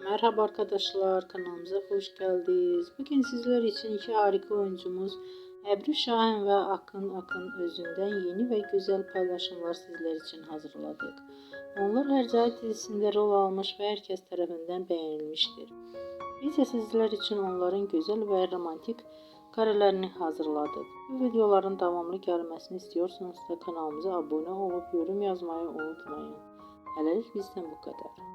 Merhaba arkadaşlar, kanalımıza hoş geldiniz. Bugün sizler için iki harika oyuncumuz Ebru Şahin ve Akın Özünden yeni ve güzel paylaşımlar sizler için hazırladık. Onlar Hercai dizisinde rol almış ve herkes tarafından beğenilmiştir. Biz de sizler için onların güzel ve romantik karelerini hazırladık. Bu videoların devamlı gelmesini istiyorsanız da kanalımıza abone olup yorum yazmayı unutmayın. Hələlik bizden bu kadar.